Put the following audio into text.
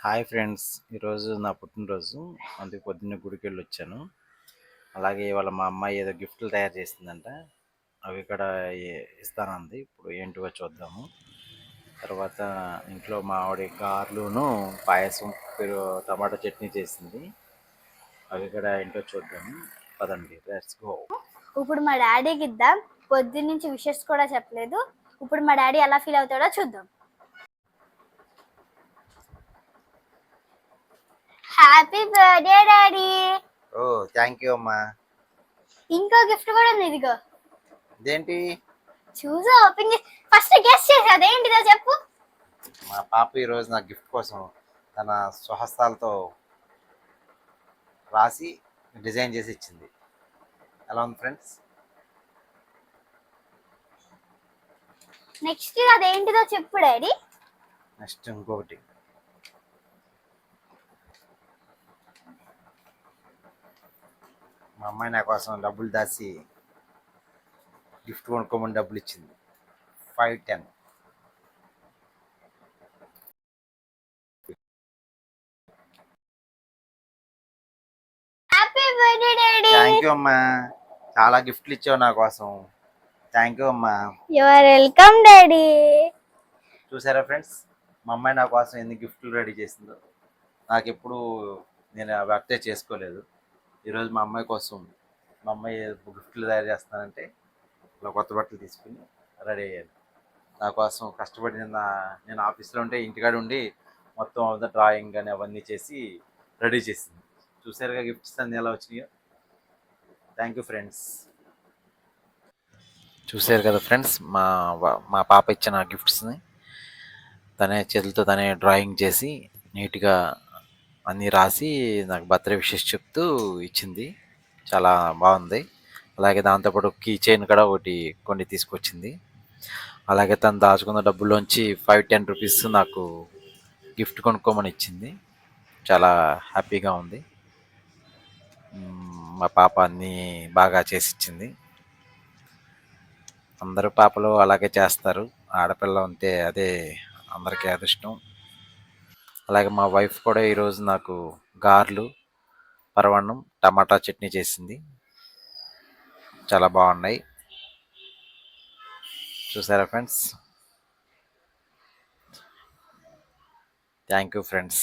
Hi friends, ఈరోజు నా పుట్టినరోజు. అందుకే పొద్దున్నే గుడికి వెళ్ళి వచ్చాను. అలాగే ఇవాళ మా అమ్మాయి ఏదో గిఫ్ట్లు తయారు చేసిందంట. అవి ఇక్కడ ఇస్తానంది. ఇప్పుడు ఏంటివో చూద్దాము. తర్వాత ఇంట్లో మా ఆవిడ గారెలును పాయసం టమాటా చట్నీ చేసింది. అవి ఇక్కడ ఏంటో చూద్దాము. పదండి, లెట్స్ గో. ఇప్పుడు మా డాడీకి ఇద్దాం. పొద్దున్నుంచి విషెస్ కూడా చెప్పలేదు. ఇప్పుడు మా డాడీ ఎలా ఫీల్ అవుతాడో చూద్దాం. Happy birthday daddy. Oh thank you అమ్మా. ఇంకో గిఫ్ట్ కూడా ఉంది, ఇదిగో. ఇదేంటి? చూసా, ఓపెన్ ఫస్ట్ గెస్ చేసి అదేంటిదో చెప్పు. మా పాప ఈరోజు నా గిఫ్ట్ కోసం తన స్వహస్తాలతో రాసి డిజైన్ చేసి ఇచ్చింది. ఎలా ఉంది ఫ్రెండ్స్? నెక్స్ట్ అదేంటిదో చెప్పు డాడీ. నెక్స్ట్ ఇంకొకటి. మా అమ్మాయి నా కోసం డబ్బులు దాచి గిఫ్ట్ కొనుక్కోమని డబ్బులు ఇచ్చింది. 510. Happy birthday daddy. Thank you అమ్మా, చాలా గిఫ్ట్లు ఇచ్చావు నా కోసం. థ్యాంక్ యూ అమ్మా. You are welcome daddy. చూసారా ఫ్రెండ్స్, మా అమ్మాయి నా కోసం ఎన్ని గిఫ్ట్లు రెడీ చేసిందో. నాకు ఎప్పుడు నేను బర్త్డే చేసుకోలేదు. ఈరోజు మా అమ్మాయి కోసం మా అమ్మాయి గిఫ్ట్లు తయారు చేస్తానంటే ఇలా కొత్త బట్టలు తీసుకుని రెడీ అయ్యాను. నా కోసం కష్టపడి నేను ఆఫీస్లో ఉంటే ఇంటికాడ ఉండి మొత్తం అంతా డ్రాయింగ్ కానీ అవన్నీ చేసి రెడీ చేసింది. చూసారుగా గిఫ్ట్స్ అన్నీ ఎలా వచ్చినాయో. Thank you friends. చూసారు కదా ఫ్రెండ్స్, మా పాప ఇచ్చిన గిఫ్ట్స్ని తనే చేతులతో తనే డ్రాయింగ్ చేసి నీట్గా అన్నీ రాసి నాకు బర్త్డే విషెస్ చెప్తూ ఇచ్చింది. చాలా బాగుంది. అలాగే దాంతోపాటు కీ చైన్ కూడా ఒకటి కొన్ని తీసుకొచ్చింది. అలాగే తను దాచుకున్న డబ్బుల్లోంచి 5-10 రూపీస్ నాకు గిఫ్ట్ కొనుక్కోమని ఇచ్చింది. చాలా హ్యాపీగా ఉంది. మా పాప అన్నీ బాగా చేసి ఇచ్చింది. అందరు పాపలు అలాగే చేస్తారు. ఆడపిల్ల ఉంటే అదే అందరికీ అదృష్టం. అలాగే మా వైఫ్ కూడా ఈరోజు నాకు గారెలు, పరమాన్నం, టమాటా చట్నీ చేసింది. చాలా బాగున్నాయి. చూసారా ఫ్రెండ్స్? Thank you friends.